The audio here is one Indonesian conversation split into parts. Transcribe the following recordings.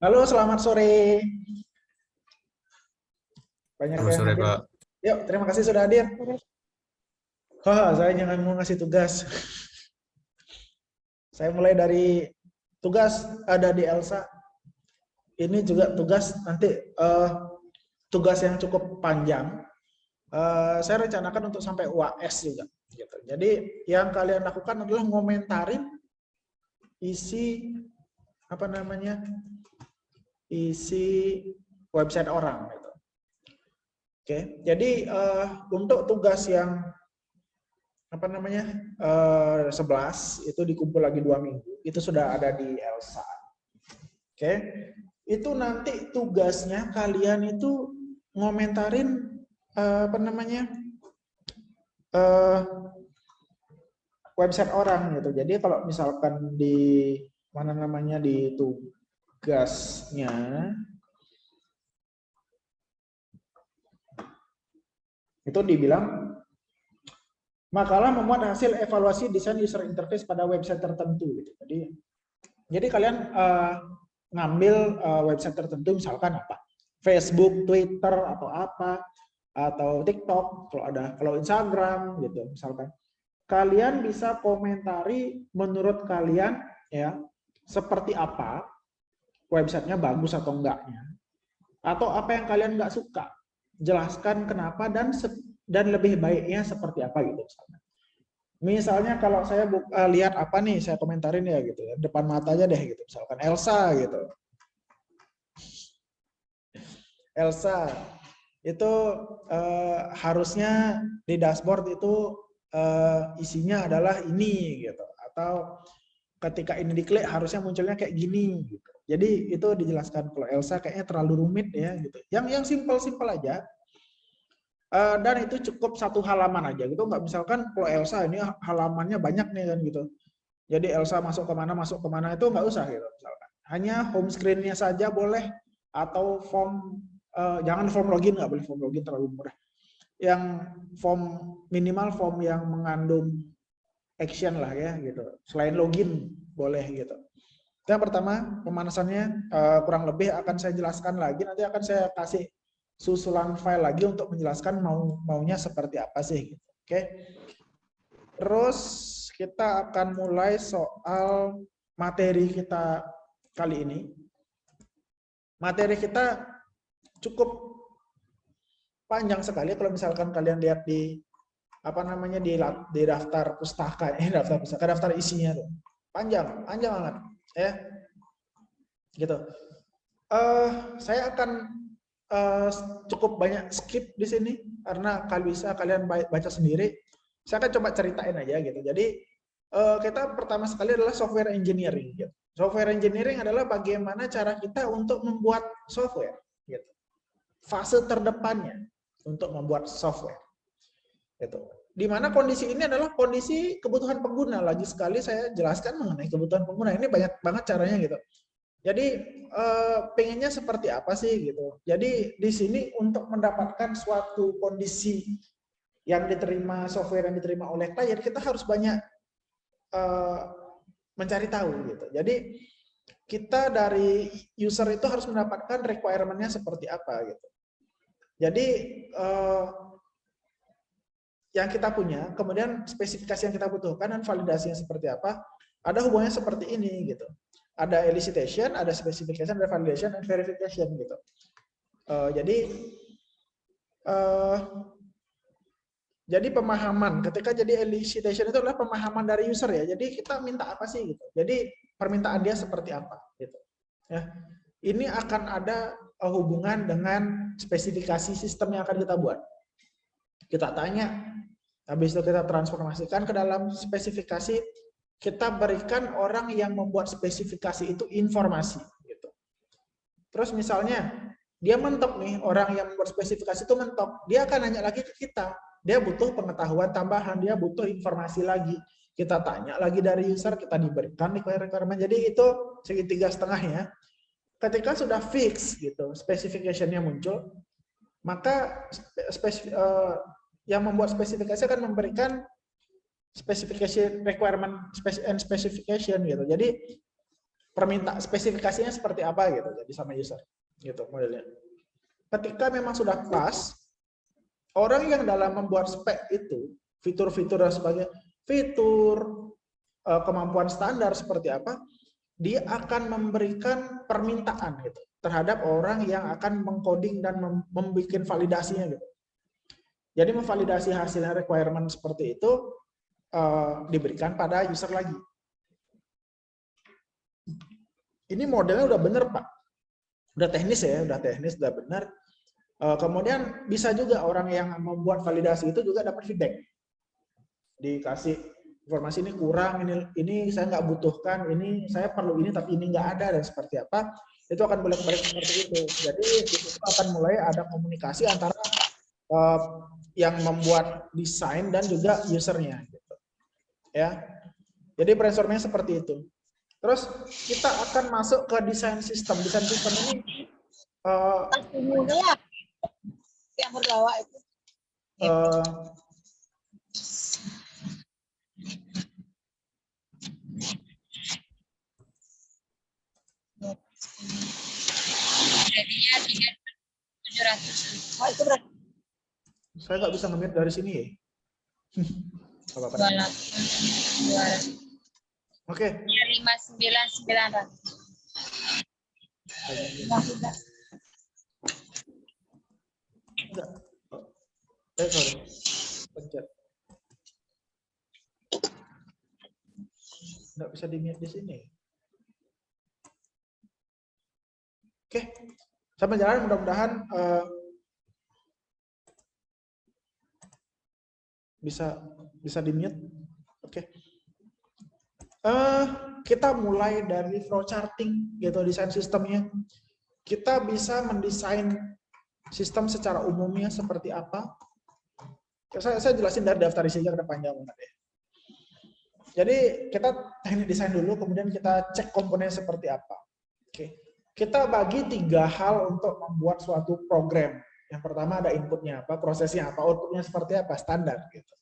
Halo, selamat sore. Banyak Selamat yang sore, hadir. Kak. Yuk, terima kasih sudah hadir. Saya jangan mau ngasih tugas. Saya mulai dari tugas ada di Elsa. Ini juga tugas nanti tugas yang cukup panjang. Saya rencanakan untuk sampai UAS juga. Gitu. Jadi yang kalian lakukan adalah ngomentarin isi apa namanya, isi website orang. Gitu. Oke, jadi untuk tugas yang apa namanya 11 itu dikumpul lagi 2 minggu, itu sudah ada di Elsa. Oke, itu nanti tugasnya kalian itu ngomentarin apa namanya website orang gitu. Jadi kalau misalkan di mana namanya di tugasnya itu dibilang makalah memuat hasil evaluasi desain user interface pada website tertentu gitu. Jadi kalian ngambil website tertentu misalkan apa? Facebook, Twitter atau apa atau TikTok kalau Instagram gitu misalkan. Kalian bisa komentari menurut kalian ya seperti apa websitenya, bagus atau enggaknya, atau apa yang kalian nggak suka, jelaskan kenapa dan lebih baiknya seperti apa gitu misalnya. Misalnya kalau saya lihat apa nih, saya komentarin ya gitu ya, depan mata aja deh gitu, misalkan Elsa gitu. Elsa itu harusnya di dashboard itu isinya adalah ini gitu, atau ketika ini diklik harusnya munculnya kayak gini gitu. Jadi itu dijelaskan. Kalau Elsa kayaknya terlalu rumit ya gitu. Yang simpel-simpel aja. Dan itu cukup 1 halaman aja gitu, nggak misalkan kalau Elsa ini halamannya banyak nih kan gitu. Jadi Elsa masuk kemana itu nggak usah gitu misalkan. Hanya home screen-nya saja boleh, atau form jangan form login, nggak boleh form login, terlalu murah. Yang form minimal form yang mengandung action lah ya gitu. Selain login boleh gitu. Yang pertama pemanasannya kurang lebih akan saya jelaskan lagi, nanti akan saya kasih susulan file lagi untuk menjelaskan maunya seperti apa sih gitu. Oke. Terus kita akan mulai soal materi kita kali ini. Materi kita cukup panjang sekali kalau misalkan kalian lihat di apa namanya di daftar pustaka, daftar isinya tuh. Panjang banget ya. Gitu. Saya akan cukup banyak skip di sini karena kalau bisa kalian baca sendiri. Saya akan coba ceritain aja gitu. Jadi kita pertama sekali adalah software engineering. Gitu. Software engineering adalah bagaimana cara kita untuk membuat software. Gitu. Fase terdepannya untuk membuat software. Gitu. Di mana kondisi ini adalah kondisi kebutuhan pengguna. Lagi sekali saya jelaskan mengenai kebutuhan pengguna. Ini banyak banget caranya gitu. Jadi pengennya seperti apa sih gitu. Jadi di sini untuk mendapatkan suatu kondisi yang diterima, software yang diterima oleh klien, kita harus banyak mencari tahu gitu. Jadi kita dari user itu harus mendapatkan requirement-nya seperti apa gitu. Jadi yang kita punya, kemudian spesifikasi yang kita butuhkan dan validasinya seperti apa, ada hubungannya seperti ini gitu. Ada elicitation, ada specification, ada validation, dan verification gitu. Jadi pemahaman ketika jadi elicitation itu adalah pemahaman dari user ya. Jadi kita minta apa sih gitu. Jadi permintaan dia seperti apa gitu. Ya. Ini akan ada hubungan dengan spesifikasi sistem yang akan kita buat. Kita tanya, habis itu kita transformasikan ke dalam spesifikasi. Kita berikan orang yang membuat spesifikasi itu informasi gitu. Terus misalnya dia mentok nih, orang yang membuat spesifikasi itu mentok, dia akan nanya lagi ke kita. Dia butuh pengetahuan tambahan, dia butuh informasi lagi. Kita tanya lagi dari user, kita diberikan requirement. Jadi itu segitiga setengah ya. Ketika sudah fix gitu, specification-nya muncul, maka yang membuat spesifikasi akan memberikan specification requirement and specification gitu. Jadi spesifikasinya seperti apa gitu, jadi sama user gitu modelnya. Ketika memang sudah pas, orang yang dalam membuat spek itu fitur-fitur dan sebagainya, fitur kemampuan standar seperti apa, dia akan memberikan permintaan gitu terhadap orang yang akan mengcoding dan membuat validasinya gitu. Jadi memvalidasi hasilnya requirement seperti itu diberikan pada user lagi. Ini modelnya udah bener Pak, udah teknis ya, udah benar. Kemudian bisa juga orang yang membuat validasi itu juga dapat feedback, dikasih informasi ini kurang, ini saya nggak butuhkan, ini saya perlu ini tapi ini nggak ada dan seperti apa, itu akan bolak-balik seperti itu. Jadi itu akan mulai ada komunikasi antara yang membuat desain dan juga usernya gitu. Ya, jadi brainstorming seperti itu. Terus kita akan masuk ke desain sistem. Desain sistem ini yang berbawa itu. Jadinya 3.700. Oh, itu berarti. Saya nggak bisa nge-mute dari sini ya. Apa-apa. 200. Oke. 59.900. Enggak. Sorry. Pencet. Nggak bisa di-mute di sini. Oke. Sampai jalan mudah-mudahan bisa di-mute. Oke. Kita mulai dari flowcharting gitu, desain sistemnya. Kita bisa mendesain sistem secara umumnya seperti apa. Saya jelasin dari daftar isi aja, karena panjang banget ya. Jadi kita teknik desain dulu, kemudian kita cek komponen seperti apa. Oke. Kita bagi 3 hal untuk membuat suatu program. Yang pertama ada inputnya apa, prosesnya apa, outputnya seperti apa, standar gitu.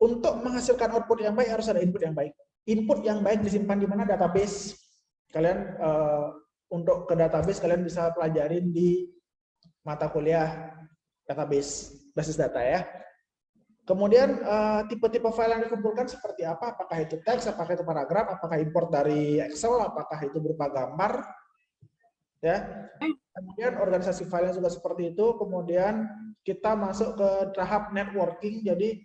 Untuk menghasilkan output yang baik harus ada input yang baik. Input yang baik disimpan di mana? Database. Kalian untuk ke database kalian bisa pelajarin di mata kuliah database, basis data ya. Kemudian tipe-tipe file yang dikumpulkan seperti apa? Apakah itu teks, apakah itu paragraf, apakah import dari Excel, apakah itu berupa gambar, ya. Kemudian organisasi filenya juga seperti itu. Kemudian kita masuk ke tahap networking. Jadi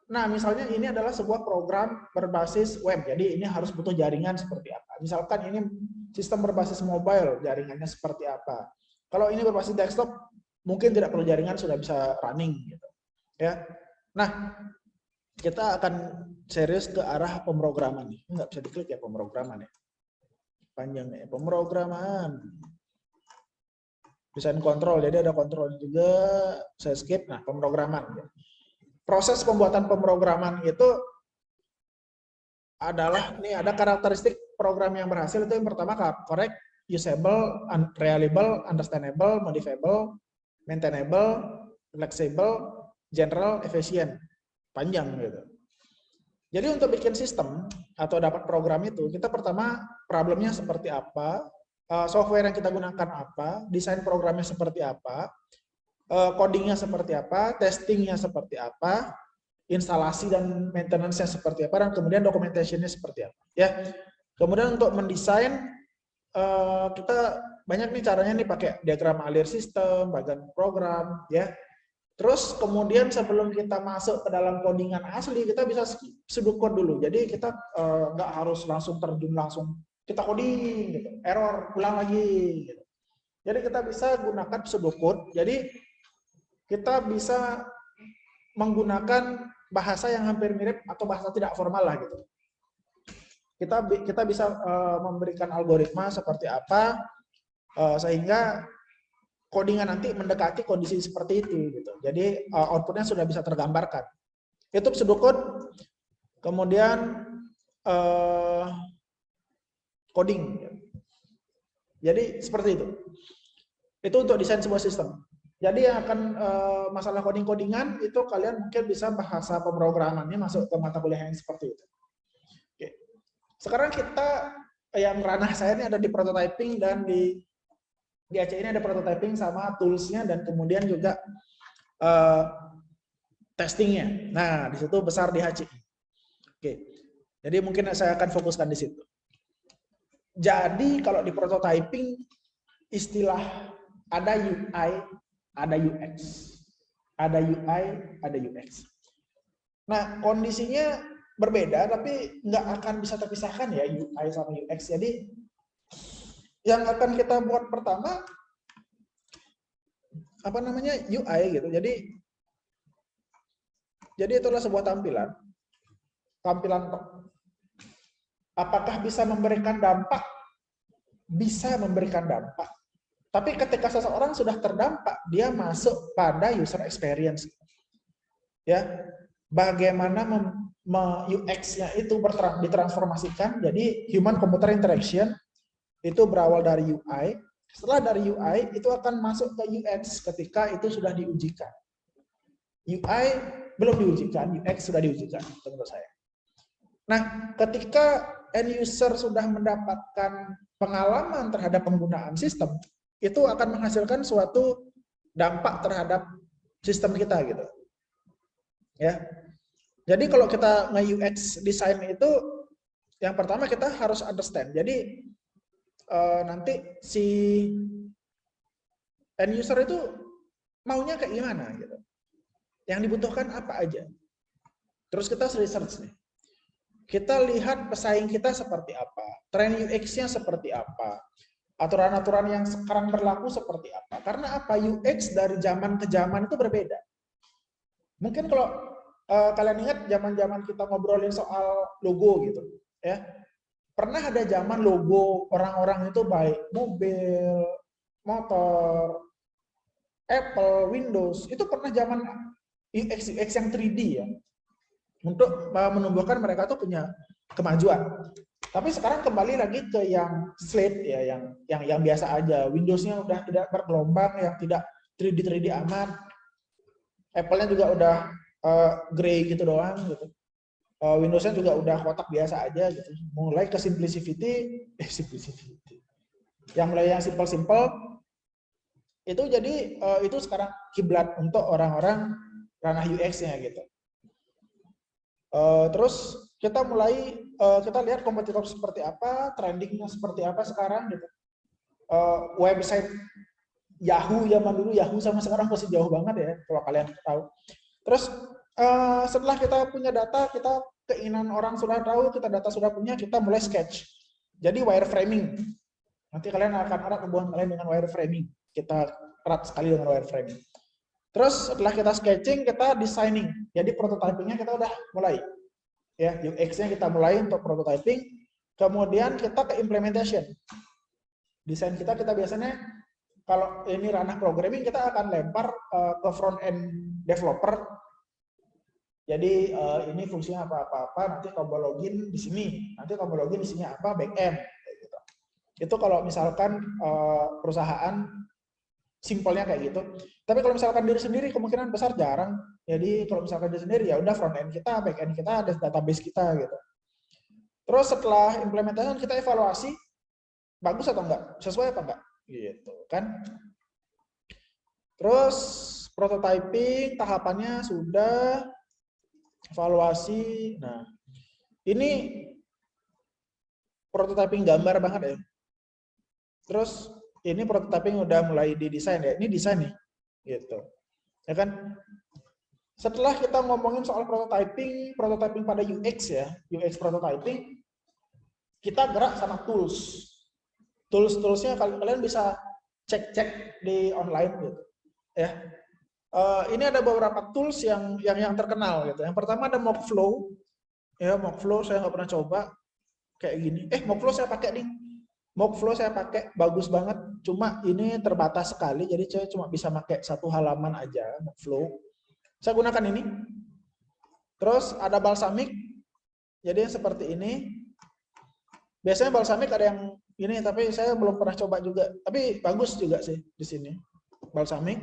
nah, misalnya ini adalah sebuah program berbasis web, jadi ini harus butuh jaringan seperti apa. Misalkan ini sistem berbasis mobile, jaringannya seperti apa. Kalau ini berbasis desktop, mungkin tidak perlu jaringan, sudah bisa running gitu. Ya. Nah, kita akan serius ke arah pemrograman nih. Nggak bisa diklik ya pemrograman ya. Panjang ya, pemrograman. Desain kontrol, jadi ada kontrol juga, saya skip. Nah, pemrograman. Proses pembuatan pemrograman itu adalah, ini ada karakteristik program yang berhasil itu yang pertama correct, usable, reliable, understandable, modifiable, maintainable, flexible, general, efficient. Panjang gitu. Jadi untuk bikin sistem atau dapat program itu, kita pertama problemnya seperti apa, software yang kita gunakan apa, desain programnya seperti apa, codingnya seperti apa, testingnya seperti apa, instalasi dan maintenance-nya seperti apa, dan kemudian documentation-nya seperti apa. Ya, kemudian untuk mendesain kita banyak nih caranya nih pakai diagram alir sistem, bagian program, ya. Terus kemudian sebelum kita masuk ke dalam codingan asli, kita bisa pseudocode dulu. Jadi kita nggak harus langsung terjun langsung kita coding, gitu. Error, ulang lagi. Gitu. Jadi kita bisa gunakan pseudocode. Jadi kita bisa menggunakan bahasa yang hampir mirip atau bahasa tidak formal lah gitu. Kita bisa memberikan algoritma seperti apa sehingga codingan nanti mendekati kondisi seperti itu gitu. Jadi outputnya sudah bisa tergambarkan. Itu pseudocode, kemudian coding. Jadi seperti itu. Itu untuk desain sebuah sistem. Jadi yang akan masalah coding-codingan itu kalian mungkin bisa bahasa pemrogramannya masuk ke mata kuliah yang seperti itu. Oke. Sekarang kita yang ranah saya ini ada di prototyping dan di HCI ini ada prototyping sama toolsnya dan kemudian juga testingnya. Nah, di situ besar di HCI. Oke, jadi mungkin saya akan fokuskan di situ. Jadi kalau di prototyping istilah ada UI, ada UX, ada UI, ada UX. Nah, kondisinya berbeda, tapi nggak akan bisa terpisahkan ya UI sama UX. Jadi yang akan kita buat pertama apa namanya UI gitu. Jadi itulah sebuah tampilan. Apakah bisa memberikan dampak? Bisa memberikan dampak. Tapi ketika seseorang sudah terdampak, dia masuk pada user experience. Ya, bagaimana UX-nya itu ditransformasikan jadi human computer interaction itu berawal dari UI. Setelah dari UI itu akan masuk ke UX ketika itu sudah diujikan. UI belum diujikan, UX sudah diujikan menurut saya. Nah, ketika end user sudah mendapatkan pengalaman terhadap penggunaan sistem, itu akan menghasilkan suatu dampak terhadap sistem kita gitu. Ya. Jadi kalau kita nge-UX design itu yang pertama kita harus understand. Jadi nanti si end user itu maunya kayak gimana gitu. Yang dibutuhkan apa aja. Terus kita research nih. Kita lihat pesaing kita seperti apa, tren UX-nya seperti apa, aturan-aturan yang sekarang berlaku seperti apa. Karena apa? UX dari zaman ke zaman itu berbeda. Mungkin kalau kalian ingat zaman-zaman kita ngobrolin soal logo gitu, ya. Pernah ada zaman logo orang-orang itu baik mobil, motor, Apple, Windows, itu pernah zaman UX yang 3D ya. Untuk menumbuhkan mereka tuh punya kemajuan. Tapi sekarang kembali lagi ke yang slate ya, yang biasa aja. Windows-nya udah tidak bergelombang, yang tidak 3D amat. Apple-nya juga udah gray gitu doang gitu. Windows-nya juga udah kotak biasa aja gitu. Mulai ke simplicity. Yang mulai yang simple-simple itu jadi itu sekarang kiblat untuk orang-orang ranah UX-nya gitu. Terus kita mulai kita lihat kompetitor seperti apa, trendingnya seperti apa sekarang gitu. Website Yahoo zaman dulu, Yahoo sama sekarang masih jauh banget ya kalau kalian tahu. Terus setelah kita punya data, kita keinginan orang sudah tahu, kita data sudah punya, kita mulai sketch. Jadi wireframing. Nanti kalian akan erat hubungan kalian dengan wireframing. Kita erat sekali dengan wireframing. Terus setelah kita sketching, kita designing. Jadi prototypingnya kita udah mulai. Ya, UX-nya kita mulai untuk prototyping. Kemudian kita ke implementation. Desain kita biasanya kalau ini ranah programming kita akan lempar ke front end developer. Jadi ini fungsinya apa-apa, nanti kamu login di sini, nanti kamu login di sini apa back end. Gitu. Itu kalau misalkan perusahaan simpelnya kayak gitu. Tapi kalau misalkan diri sendiri kemungkinan besar jarang. Jadi kalau misalkan diri sendiri ya udah front end kita, back end kita, ada database kita gitu. Terus setelah implementasi kita evaluasi bagus atau enggak, sesuai apa enggak, gitu kan. Terus prototyping tahapannya sudah, evaluasi. Nah, ini prototyping gambar banget ya. Terus ini prototyping udah mulai didesain ya. Ini desain nih, gitu. Ya kan? Setelah kita ngomongin soal prototyping pada UX ya, UX prototyping, kita gerak sama tools. Tools-toolsnya kalian bisa cek-cek di online gitu. Ya. Ini ada beberapa tools yang terkenal gitu. Yang pertama ada Mockflow. Ya, Mockflow saya nggak pernah coba kayak gini. Mockflow saya pakai nih. Mockflow saya pakai bagus banget, cuma ini terbatas sekali, jadi saya cuma bisa pakai satu halaman aja Mockflow. Saya gunakan ini. Terus ada Balsamiq, jadi seperti ini. Biasanya Balsamiq ada yang ini, tapi saya belum pernah coba juga. Tapi bagus juga sih di sini. Balsamiq,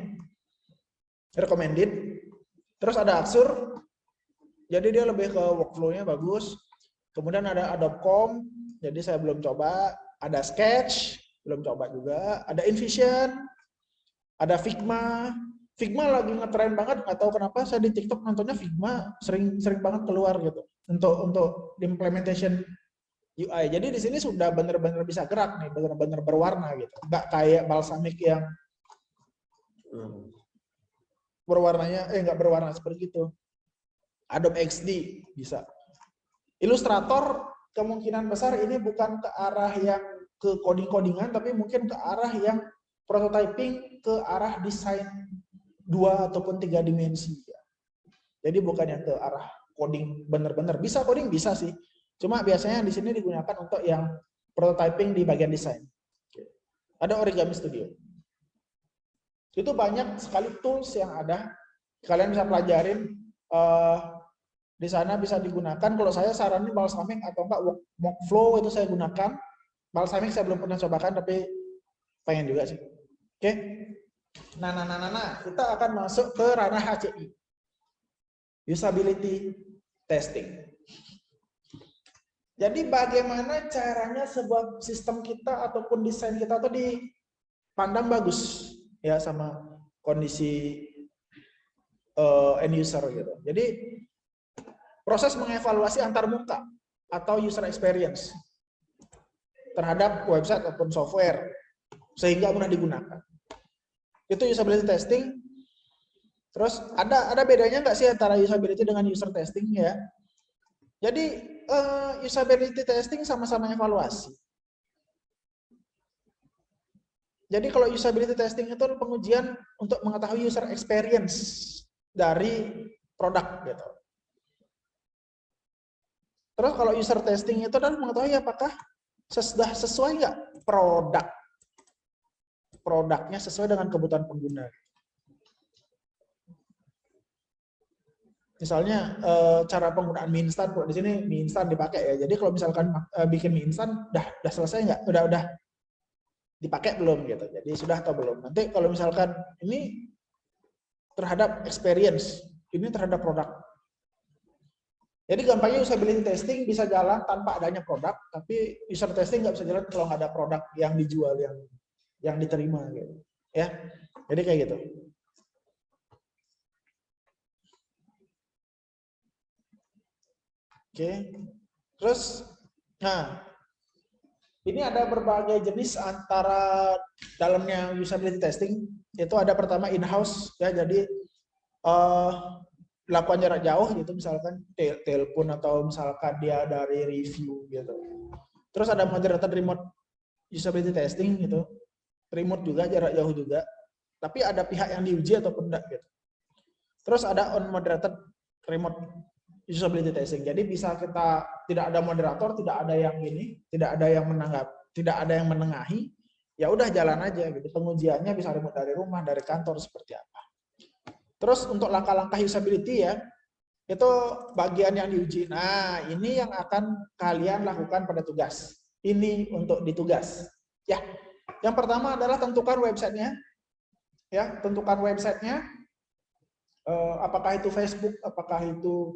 recommended. Terus ada Axure, jadi dia lebih ke workflow-nya bagus. Kemudian ada Adobe.com, jadi saya belum coba. Ada Sketch, belum coba juga. Ada InVision, ada Figma. Figma lagi ngetren banget, nggak tahu kenapa saya di TikTok nontonnya Figma sering banget keluar gitu untuk implementation UI. Jadi di sini sudah benar-benar bisa gerak nih, benar-benar berwarna gitu. Nggak kayak Balsamiq yang berwarnanya nggak berwarna seperti itu. Adobe XD bisa. Illustrator kemungkinan besar ini bukan ke arah yang ke coding-codingan, tapi mungkin ke arah yang prototyping, ke arah desain 2 ataupun 3 dimensi. Jadi bukan yang ke arah coding benar-benar. Bisa coding bisa sih. Cuma biasanya di sini digunakan untuk yang prototyping di bagian desain. Ada Origami Studio. Itu banyak sekali tools yang ada. Kalian bisa pelajarin. Di sana bisa digunakan. Kalau saya saranin Balsamiq atau enggak Mockflow itu saya gunakan. Balsamiq saya belum pernah cobakan tapi pengen juga sih. Oke. Nah, kita akan masuk ke ranah HCI. Usability testing. Jadi bagaimana caranya sebuah sistem kita ataupun desain kita itu dipandang bagus ya sama kondisi end user gitu. Jadi proses mengevaluasi antar muka atau user experience terhadap website ataupun software sehingga mudah digunakan. Itu usability testing. Terus ada bedanya nggak sih antara usability dengan user testing ya? Jadi usability testing sama-sama evaluasi. Jadi kalau usability testing itu pengujian untuk mengetahui user experience dari produk gitu. Terus kalau user testing itu adalah mengetahui apakah sudah sesuai nggak produknya sesuai dengan kebutuhan pengguna. Misalnya cara penggunaan mie instan, kalau di sini mie instan dipakai ya. Jadi kalau misalkan bikin mie instan, udah selesai nggak? Udah dipakai belum gitu. Jadi sudah atau belum. Nanti kalau misalkan ini terhadap experience, ini terhadap produk. Jadi gampangnya usability testing bisa jalan tanpa adanya produk, tapi user testing nggak bisa jalan kalau nggak ada produk yang dijual yang diterima gitu. Ya, jadi kayak gitu. Oke, terus, nah ini ada berbagai jenis antara dalamnya usability testing. Itu ada pertama in-house ya, jadi lakukan jarak jauh gitu, misalkan telepon atau misalkan dia dari review gitu. Terus ada moderated remote usability testing gitu, remote juga, jarak jauh juga, tapi ada pihak yang diuji ataupun enggak gitu. Terus ada on moderated remote usability testing, jadi bisa kita tidak ada moderator, tidak ada yang ini, tidak ada yang menanggap, tidak ada yang menengahi, ya udah jalan aja gitu. Pengujiannya bisa remote dari rumah, dari kantor, seperti apa. Terus untuk langkah-langkah usability ya, itu bagian yang diuji. Nah, ini yang akan kalian lakukan pada tugas. Ini untuk di tugas. Ya, yang pertama adalah tentukan websitenya. Ya, tentukan websitenya. Apakah itu Facebook, apakah itu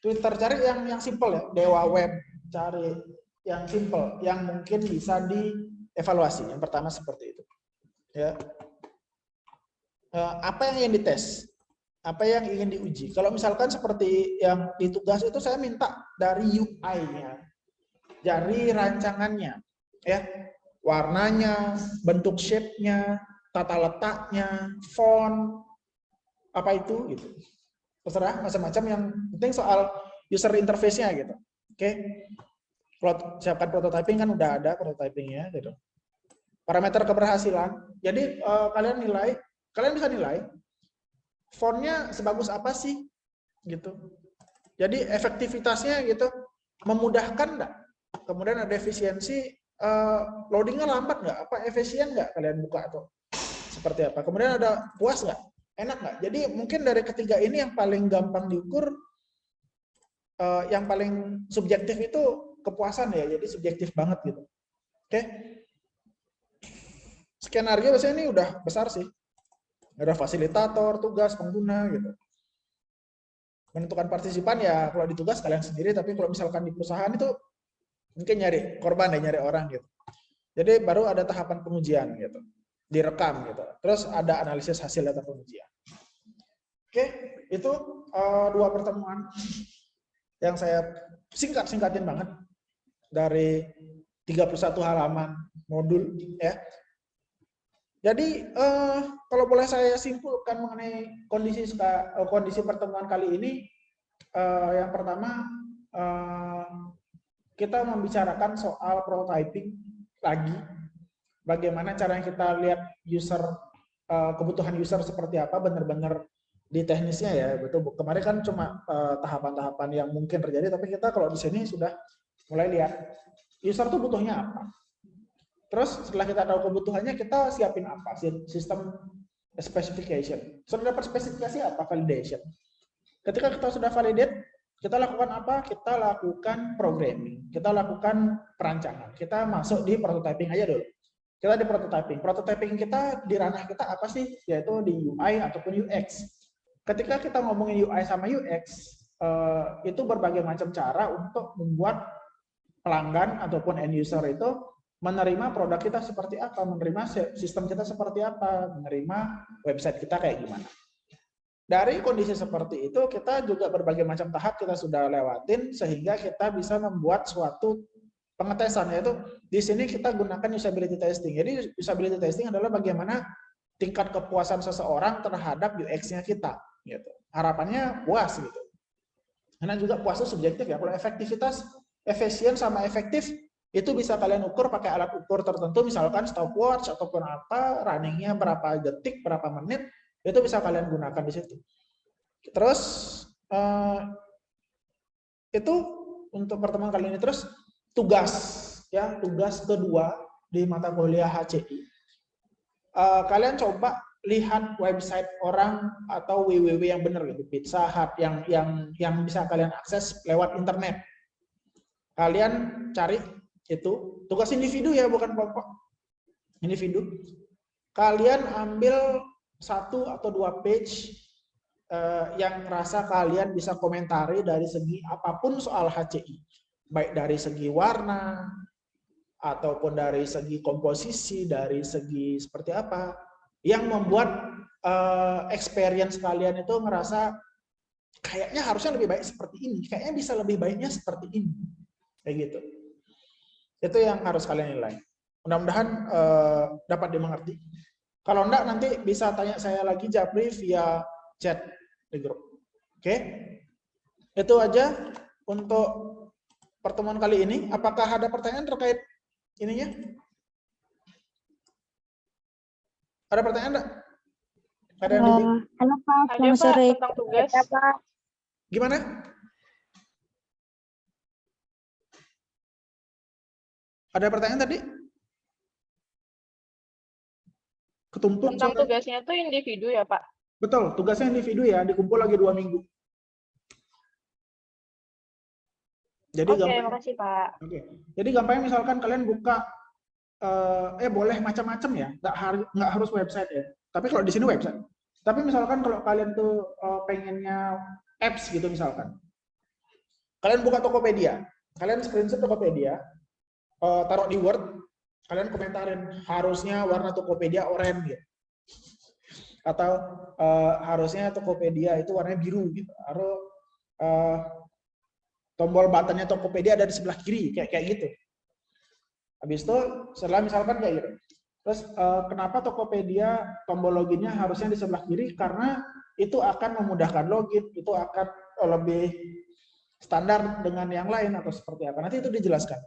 Twitter. Cari yang simple ya, Dewa Web. Cari yang simple, yang mungkin bisa dievaluasi. Yang pertama seperti itu. Ya. Apa yang ingin dites? Apa yang ingin diuji? Kalau misalkan seperti yang di tugas itu saya minta dari UI-nya, dari rancangannya, ya, warnanya, bentuk shape-nya, tata letaknya, font, apa itu, gitu. Terserah macam-macam, yang penting soal user interface-nya gitu. Oke. Kalau siapkan prototyping kan udah ada prototyping-nya gitu. Parameter keberhasilan. Jadi kalian bisa nilai fontnya sebagus apa sih gitu. Jadi efektivitasnya gitu, memudahkan nggak? Kemudian ada efisiensi, loadingnya lambat nggak? Apa efisien nggak kalian buka tuh? Seperti apa? Kemudian ada puas nggak? Enak nggak? Jadi mungkin dari ketiga ini yang paling gampang diukur, yang paling subjektif itu kepuasan ya. Jadi subjektif banget gitu. Oke? Skenario biasanya ini udah besar sih. Ada fasilitator, tugas, pengguna gitu. menentukan partisipan ya kalau di tugas kalian sendiri, tapi kalau misalkan di perusahaan itu mungkin nyari korban ya, nyari orang gitu. Jadi baru ada tahapan pengujian gitu, direkam gitu. Terus ada analisis hasil data pengujian. Oke, itu 2 pertemuan yang saya singkatin banget dari 31 halaman modul ya. Jadi kalau boleh saya simpulkan mengenai kondisi pertemuan kali ini, yang pertama kita membicarakan soal prototyping lagi, bagaimana cara kita lihat user, kebutuhan user seperti apa, benar-benar di teknisnya ya, betul. Kemarin kan cuma tahapan-tahapan yang mungkin terjadi, tapi kita kalau di sini sudah mulai lihat user tuh butuhnya apa. Terus setelah kita tahu kebutuhannya, kita siapin apa? Sistem specification. Sudah dapat spesifikasi apa? Validation. Ketika kita sudah validate, kita lakukan apa? Kita lakukan programming, kita lakukan perancangan, kita masuk di prototyping aja dulu. Kita di prototyping. Prototyping kita di ranah kita apa sih? Yaitu di UI ataupun UX. Ketika kita ngomongin UI sama UX, itu berbagai macam cara untuk membuat pelanggan ataupun end user itu menerima produk kita seperti apa, menerima sistem kita seperti apa, menerima website kita kayak gimana. Dari kondisi seperti itu, kita juga berbagai macam tahap kita sudah lewatin sehingga kita bisa membuat suatu pengetesan, yaitu di sini kita gunakan usability testing. Jadi usability testing adalah bagaimana tingkat kepuasan seseorang terhadap UX-nya kita, gitu. Harapannya puas gitu. Karena juga puas itu subjektif ya. Kalau efektivitas, efisien sama efektif itu bisa kalian ukur pakai alat ukur tertentu, misalkan stopwatch ataupun apa, runningnya berapa detik, berapa menit, itu bisa kalian gunakan di situ. Terus itu untuk pertemuan kali ini. Terus tugas ya, tugas kedua di mata kuliah HCI. Kalian coba lihat website orang atau www yang benar gitu, Pizza Hut yang bisa kalian akses lewat internet. Kalian cari itu, tugas individu ya, bukan kelompok, individu. Kalian ambil 1 atau 2 page yang merasa kalian bisa komentari dari segi apapun soal HCI, baik dari segi warna ataupun dari segi komposisi, dari segi seperti apa yang membuat experience kalian itu merasa kayaknya harusnya lebih baik seperti ini, kayaknya bisa lebih baiknya seperti ini, kayak gitu. Itu yang harus kalian nilai. Mudah-mudahan dapat dimengerti. Kalau enggak, nanti bisa tanya saya lagi, Japri, via chat di grup. Oke? Itu aja untuk pertemuan kali ini. Apakah ada pertanyaan terkait ininya? Ada pertanyaan enggak? Ada yang halo Pak, Ada selamat Pak, sore. tentang tugas. Ada Pak. Gimana? Ada pertanyaan tadi? Ketumpuk Tentang suara. tugasnya itu individu ya Pak? Betul, tugasnya individu ya, dikumpul lagi 2 minggu. Jadi Oke, gampang. makasih Pak. Oke. Jadi gampangnya misalkan kalian buka boleh macam-macam ya, nggak harus website ya. Tapi kalau di sini website. Tapi misalkan kalau kalian tuh pengennya apps gitu misalkan. Kalian buka Tokopedia. Kalian screenshot Tokopedia, taruh di Word, kalian komentarin harusnya warna Tokopedia oranye gitu. Atau harusnya Tokopedia itu warnanya biru gitu. Atau tombol buttonnya Tokopedia ada di sebelah kiri, kayak gitu. Habis itu setelah misalkan kayak gitu. Terus kenapa Tokopedia tombol loginnya harusnya di sebelah kiri? Karena itu akan memudahkan login, itu akan lebih standar dengan yang lain atau seperti apa. Nanti itu dijelaskan.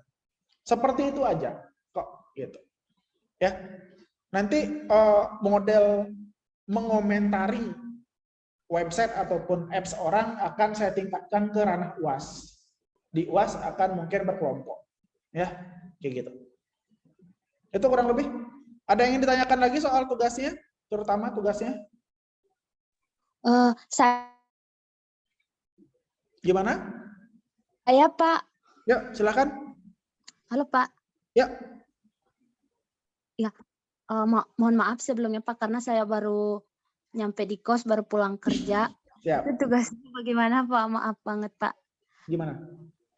Seperti itu aja kok gitu. Ya. Nanti model mengomentari website ataupun apps orang akan saya tingkatkan ke ranah UAS. Di UAS akan mungkin berkelompok. Ya, kayak gitu. Itu kurang lebih. Ada yang ingin ditanyakan lagi soal tugasnya, terutama tugasnya? Saya Gimana? Pak. Ya, silakan. Halo Pak. Ya. Ya, mohon maaf sebelumnya Pak, karena saya baru nyampe di kos, baru pulang kerja. Siap. Itu tugasnya bagaimana Pak? Maaf banget Pak. Gimana?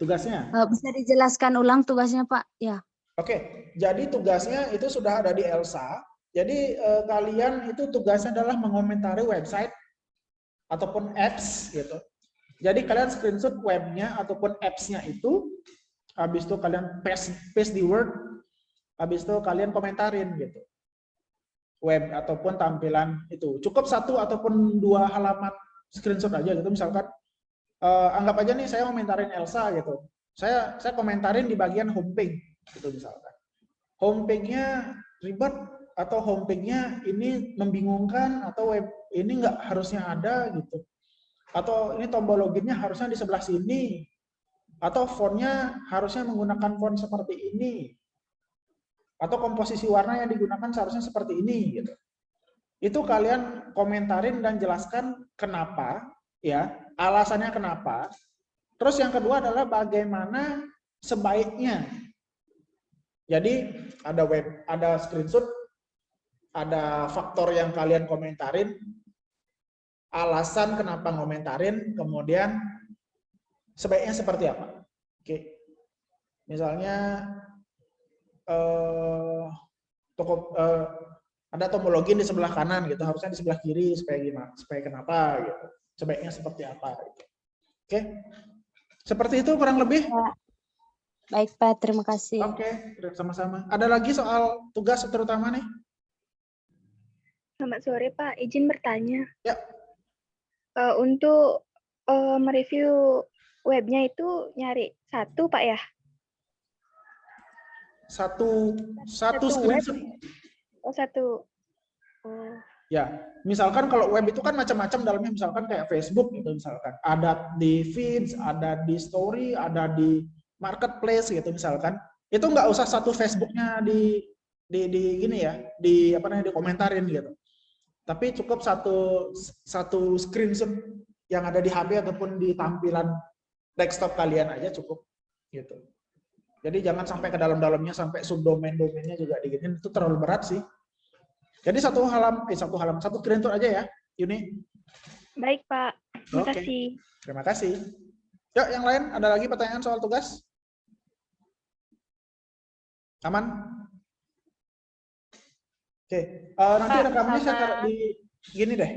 Tugasnya? Bisa dijelaskan ulang tugasnya Pak? Ya. Oke, jadi tugasnya itu sudah ada di Elsa. Jadi kalian itu tugasnya adalah mengomentari website ataupun apps gitu. Jadi kalian screenshot webnya ataupun apps-nya itu, habis itu kalian paste di Word, habis itu kalian komentarin gitu. Web ataupun tampilan itu. Cukup 1 ataupun 2 halaman screenshot aja gitu. Misalkan anggap aja nih saya komentarin Elsa gitu. Saya komentarin di bagian homepage gitu misalkan. Homepage-nya ribet atau homepage-nya ini membingungkan atau web ini nggak harusnya ada gitu. Atau ini tombol loginnya harusnya di sebelah sini. Atau fontnya harusnya menggunakan font seperti ini. Atau komposisi warna yang digunakan seharusnya seperti ini gitu. Itu kalian komentarin dan jelaskan kenapa ya, alasannya kenapa. Terus yang kedua adalah bagaimana sebaiknya. Jadi ada screenshot, ada faktor yang kalian komentarin, alasan kenapa ngomentarin, kemudian sebaiknya seperti apa. Oke. Misalnya ada tombol login di sebelah kanan gitu, harusnya di sebelah kiri supaya gimana? Supaya kenapa gitu. Sebaiknya seperti apa gitu. Oke. Seperti itu kurang lebih. Ya. Baik Pak, terima kasih. Oke, sama-sama. Ada lagi soal tugas terutama nih? Selamat sore Pak, izin bertanya. Ya. Untuk mereview webnya itu nyari satu Pak ya? Satu web. screenshot. Oh satu. Oh. Ya, misalkan kalau web itu kan macam-macam dalamnya, misalkan kayak Facebook gitu misalkan. Ada di feeds, ada di story, ada di marketplace gitu misalkan. Itu nggak usah satu Facebooknya di gini ya, di apa namanya, dikomentarin gitu. Tapi cukup satu screenshot yang ada di HP ataupun di tampilan desktop kalian aja cukup gitu. Jadi jangan sampai ke dalam-dalamnya, sampai subdomain-domainnya juga diginin, itu terlalu berat sih. Jadi satu screenshot aja ya, Yuni. Baik Pak, terima Oke. kasih. Terima kasih. Yuk, yang lain ada lagi pertanyaan soal tugas? Aman? Oke, nanti Pak, rekamannya saya sama- taruh di gini deh,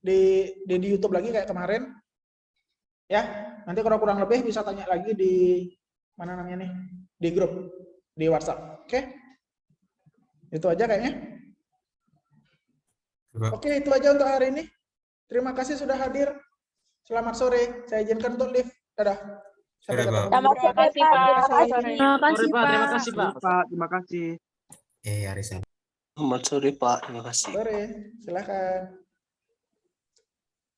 di YouTube lagi kayak kemarin. Ya, nanti kalau kurang lebih bisa tanya lagi di mana namanya nih, di grup di WhatsApp. Oke, itu aja kayaknya. Oke, itu aja untuk hari ini. Terima kasih sudah hadir. Selamat sore. Saya izinkan untuk live. Dadah. Sampai Sore, Pak. ketemu. Selamat sore, Pak. Selamat sore. Terima kasih Pak, terima Pak. kasih Pak. Pak, terima kasih. Arisan. Selamat sore Pak, terima kasih. Sore. Silakan.